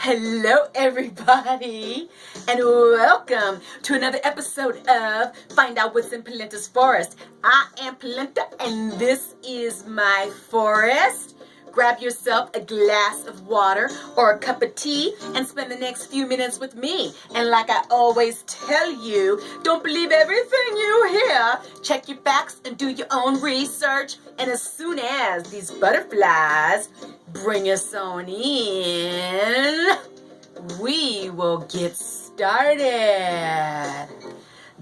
Hello everybody, and welcome to another episode of Find Out What's in Pelenta's Forest. I am Pelenta and this is my forest. Grab yourself a glass of water or a cup of tea and spend the next few minutes with me. And like I always tell you, don't believe everything you hear. Check your facts and do your own research. And as soon as these butterflies bring us on in, we will get started.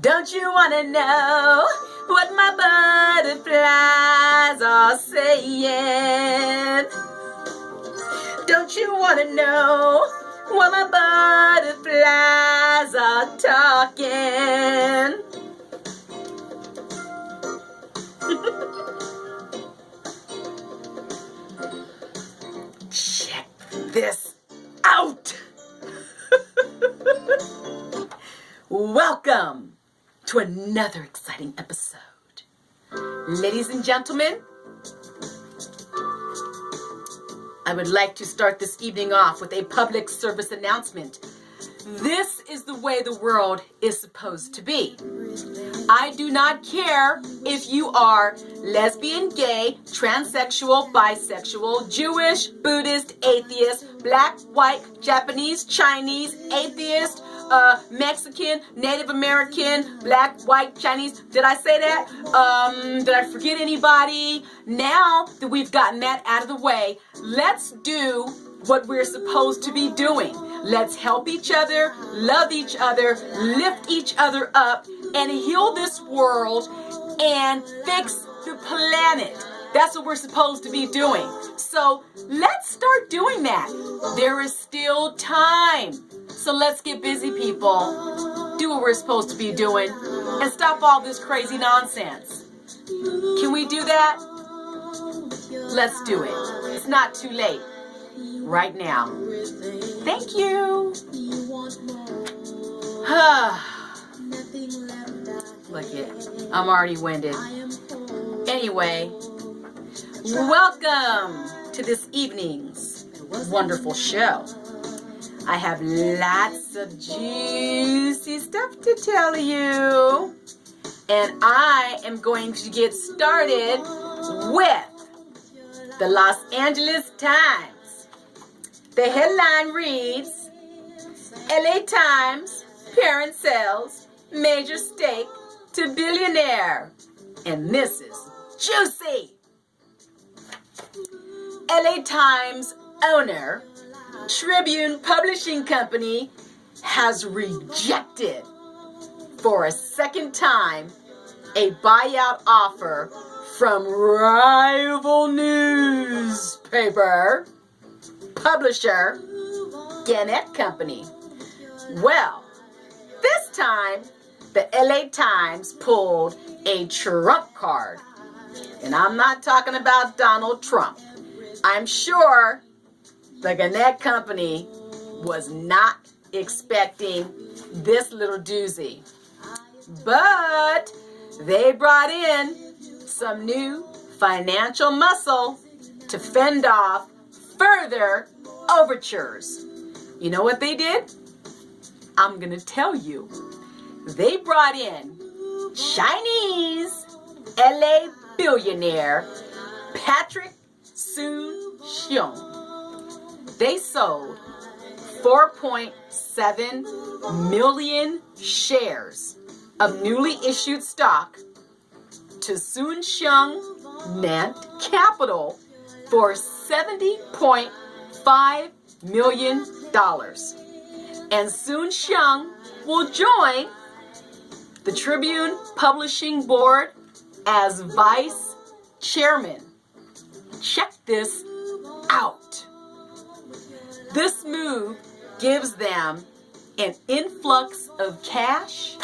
Don't you want to know what my butterflies are saying? Don't you want to know what my butterflies are talking? Check this out. Welcome to another exciting episode. Ladies and gentlemen, I would like to start this evening off with a public service announcement. This is the way the world is supposed to be. I do not care if you are lesbian, gay, transsexual, bisexual, Jewish, Buddhist, atheist, black, white, Japanese, Chinese, atheist, Mexican, Native American, black, white, Chinese. Did I say that? Did I forget anybody? Now that we've gotten that out of the way, let's do what we're supposed to be doing. Let's help each other, love each other, lift each other up, and heal this world and fix the planet. That's what we're supposed to be doing. So let's start doing that. There is still time. So let's get busy, people. Do what we're supposed to be doing and stop all this crazy nonsense. Can we do that? Let's do it. It's not too late. Right now. Thank you. Look it. I'm already winded. Anyway, welcome to this evening's wonderful show. I have lots of juicy stuff to tell you. And I am going to get started with the Los Angeles Times. The headline reads, L.A. Times, parent sells major stake to billionaire. And this is juicy. L.A. Times owner, Tribune Publishing Company, has rejected for a second time a buyout offer from rival newspaper publisher Gannett Company. Well, this time the LA Times pulled a Trump card. And I'm not talking about Donald Trump. I'm sure the Gannett Company was not expecting this little doozy. But they brought in some new financial muscle to fend off further overtures. You know what they did? I'm going to tell you. They brought in Chinese LA billionaire Patrick Soon-Shiong. They sold 4.7 million shares of newly issued stock to Soon-Shiong Nant Capital for $70.5 million. And Soon-Shiong will join the Tribune Publishing Board as vice chairman. Check this out. This move gives them an influx of cash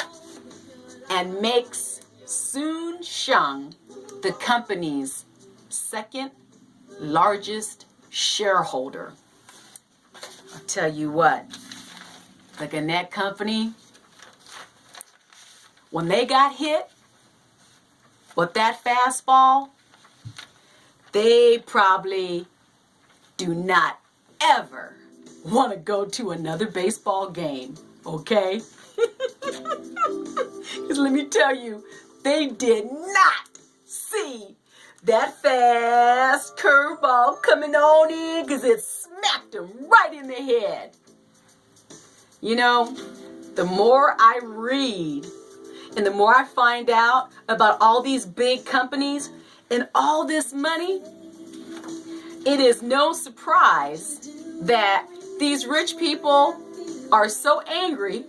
and makes Soon-Shiong the company's second largest shareholder. I'll tell you what, the Gannett Company, when they got hit with that fastball, they probably do not ever want to go to another baseball game, okay? Because let me tell you, they did not see that fast curveball coming on in because it smacked them right in the head. You know, the more I read and the more I find out about all these big companies and all this money, it is no surprise that these rich people are so angry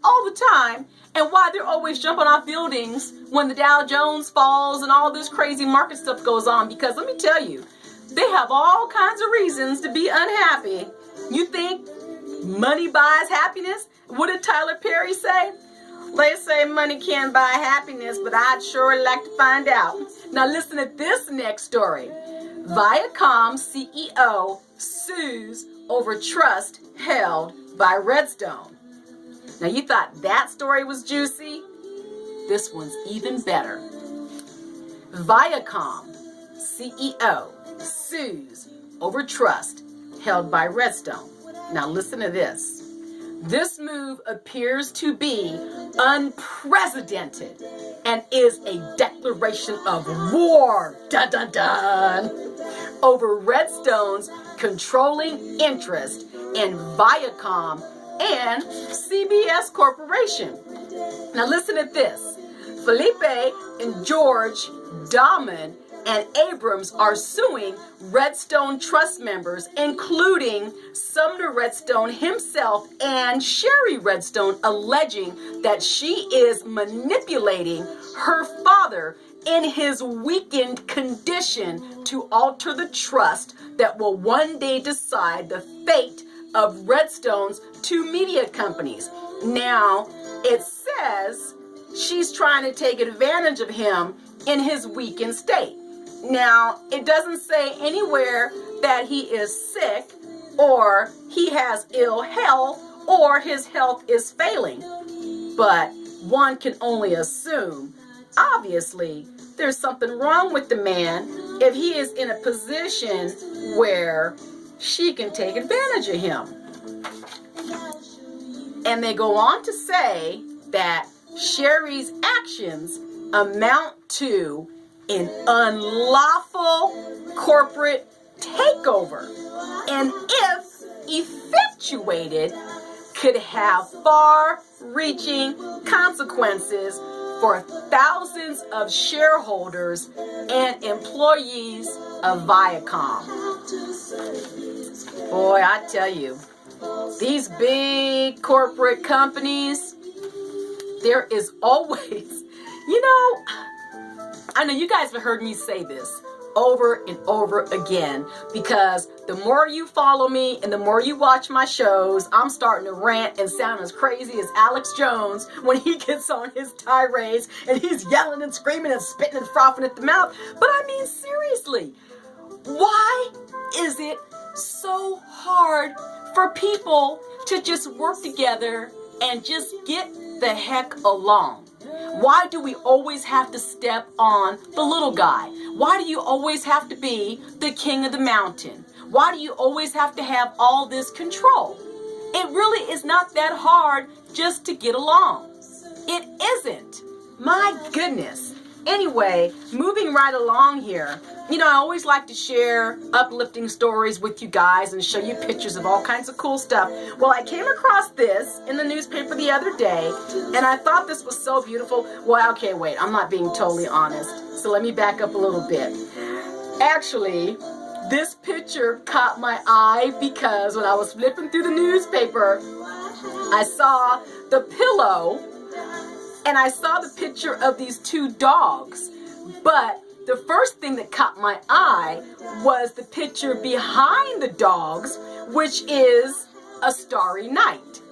all the time, and why they're always jumping off buildings when the Dow Jones falls and all this crazy market stuff goes on. Because let me tell you, they have all kinds of reasons to be unhappy. You think money buys happiness? What did Tyler Perry say? They say money can't buy happiness, but I'd sure like to find out. Now listen to this next story. Viacom CEO sues over trust held by Redstone. Now you thought that story was juicy? This one's even better. Viacom CEO sues over trust held by Redstone. Now listen to this. This move appears to be unprecedented and is a declaration of war, dun dun dun, over Redstone's controlling interest in Viacom and CBS Corporation. Now listen to this. Felipe and George Dahman and Abrams are suing Redstone trust members, including Sumner Redstone himself and Sherry Redstone, alleging that she is manipulating her father in his weakened condition to alter the trust that will one day decide the fate of Redstone's two media companies. Now, it says she's trying to take advantage of him in his weakened state. Now, it doesn't say anywhere that he is sick or he has ill health or his health is failing. But one can only assume, obviously, there's something wrong with the man if he is in a position where she can take advantage of him. And they go on to say that Sherry's actions amount to an unlawful corporate takeover, and if effectuated, could have far-reaching consequences for thousands of shareholders and employees of Viacom. Boy, I tell you, these big corporate companies, there is always, I know you guys have heard me say this over and over again, because the more you follow me and the more you watch my shows, I'm starting to rant and sound as crazy as Alex Jones when he gets on his tirades and he's yelling and screaming and spitting and frothing at the mouth. But I mean, seriously, why is it so hard for people to just work together and just get the heck along? Why do we always have to step on the little guy? Why do you always have to be the king of the mountain? Why do you always have to have all this control? It really is not that hard just to get along. It isn't. My goodness. Anyway, moving right along here, I always like to share uplifting stories with you guys and show you pictures of all kinds of cool stuff. Well, I came across this in the newspaper the other day, and I thought this was so beautiful. Well, okay, wait, I'm not being totally honest, so let me back up a little bit. Actually, this picture caught my eye because when I was flipping through the newspaper, I saw the pillow, and I saw the picture of these two dogs. But the first thing that caught my eye was the picture behind the dogs, which is a starry night.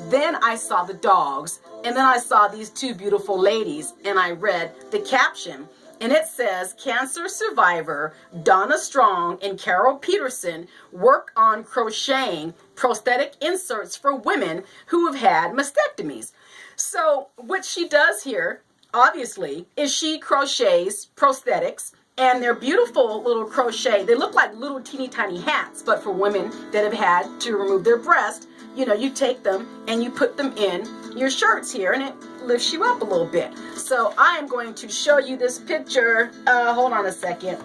Then I saw the dogs, and then I saw these two beautiful ladies, and I read the caption. And it says, cancer survivor Donna Strong and Carol Peterson work on crocheting prosthetic inserts for women who have had mastectomies. So what she does here, obviously, is she crochets prosthetics And they're beautiful little crochet. They look like little teeny tiny hats, but for women that have had to remove their breast, you know, you take them and you put them in your shirts here, and it lifts you up a little bit. So I am going to show you this picture. Hold on a second.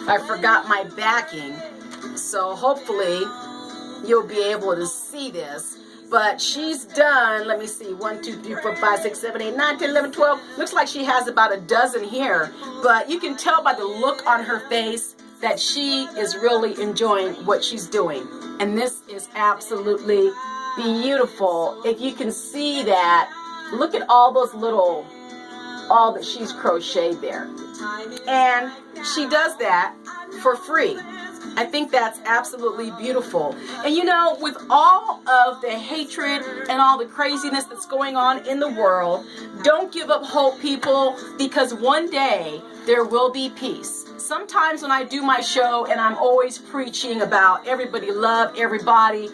I forgot my backing. So hopefully you'll be able to see this. But she's done, let me see, 1, 2, 3, 4, 5, 6, 7, 8, 9, 10, 11, 12. Looks like she has about a dozen here. But you can tell by the look on her face that she is really enjoying what she's doing. And this is absolutely beautiful. If you can see that, look at all those little, all that she's crocheted there. And she does that for free. I think that's absolutely beautiful. And you know, with all of the hatred and all the craziness that's going on in the world, don't give up hope, people, because one day there will be peace. Sometimes when I do my show and I'm always preaching about everybody love everybody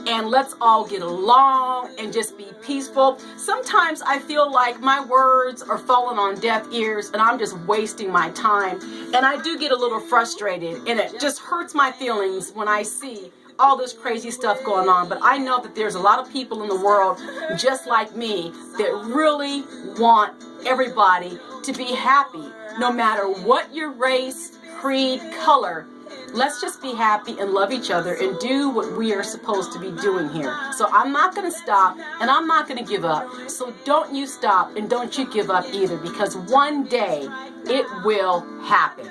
and let's all get along and just be peaceful, sometimes I feel like my words are falling on deaf ears and I'm just wasting my time. And I do get a little frustrated, and it just hurts my feelings when I see all this crazy stuff going on. But I know that there's a lot of people in the world just like me that really want everybody to be happy, no matter what your race, creed, color. Let's just be happy and love each other and do what we are supposed to be doing here. So I'm not going to stop, and I'm not going to give up. So don't you stop, and don't you give up either, because one day it will happen.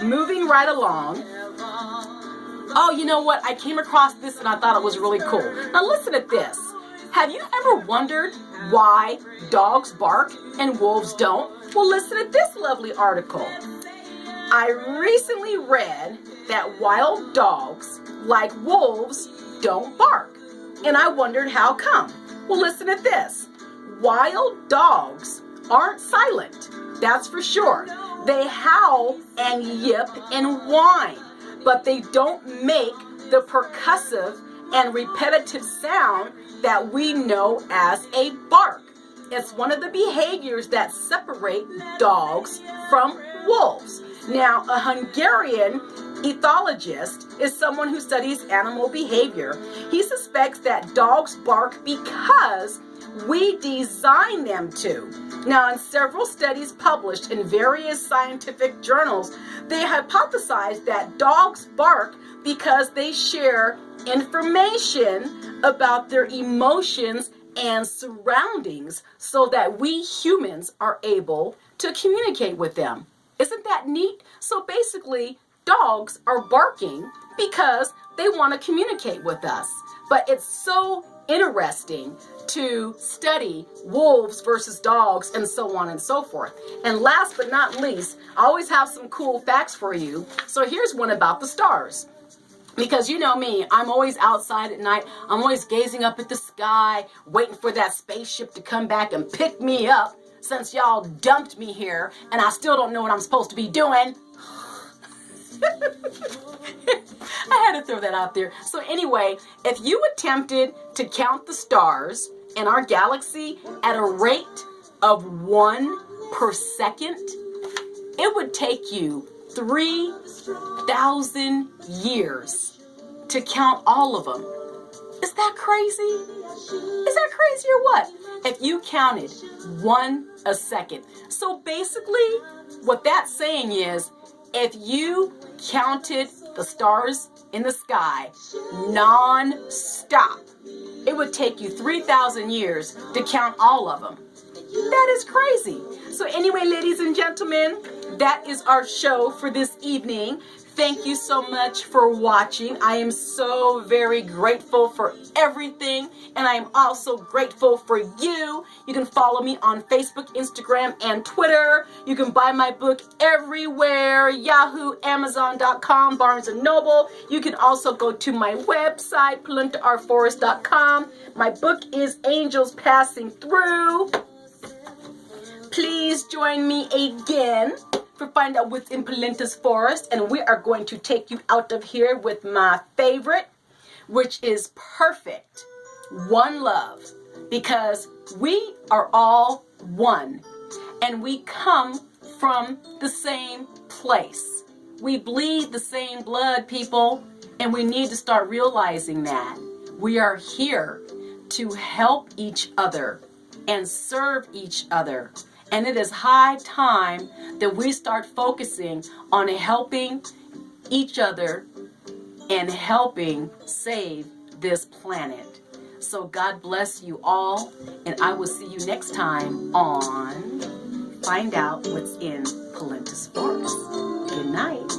Moving right along. Oh, you know what? I came across this and I thought it was really cool. Now listen at this. Have you ever wondered why dogs bark and wolves don't? Well, listen at this lovely article. I recently read that wild dogs, like wolves, don't bark. And I wondered how come. Well, listen at this. Wild dogs aren't silent, that's for sure. They howl and yip and whine, but they don't make the percussive and repetitive sound that we know as a bark. It's one of the behaviors that separate dogs from wolves. Now, a Hungarian ethologist is someone who studies animal behavior. He suspects that dogs bark because we design them to. Now, in several studies published in various scientific journals, they hypothesized that dogs bark because they share information about their emotions and surroundings so that we humans are able to communicate with them. Isn't that neat? So basically, dogs are barking because they want to communicate with us. But it's so interesting to study wolves versus dogs and so on and so forth. And last but not least, I always have some cool facts for you. So here's one about the stars. Because you know me, I'm always outside at night. I'm always gazing up at the sky, waiting for that spaceship to come back and pick me up, since y'all dumped me here and I still don't know what I'm supposed to be doing. I had to throw that out there. So anyway, if you attempted to count the stars in our galaxy at a rate of 1 per second, it would take you 3,000 years to count all of them. Is that crazy? Is that crazy or what? If you counted 1 a second. So basically, what that's saying is, if you counted the stars in the sky non-stop, it would take you 3,000 years to count all of them. That is crazy. So anyway, ladies and gentlemen, that is our show for this evening. Thank you so much for watching. I am so very grateful for everything, and I am also grateful for you. You can follow me on Facebook, Instagram, and Twitter. You can buy my book everywhere, Yahoo, Amazon.com, Barnes & Noble. You can also go to my website, PelentaRForrest.com. My book is Angels Passing Through. Please join me again to find out what's in Pelenta's forest, and we are going to take you out of here with my favorite, which is Perfect, One Love, because we are all one, and we come from the same place. We bleed the same blood, people, and we need to start realizing that. We are here to help each other and serve each other. And it is high time that we start focusing on helping each other and helping save this planet. So God bless you all, and I will see you next time on Find Out What's in Pelenta's Forest. Good night.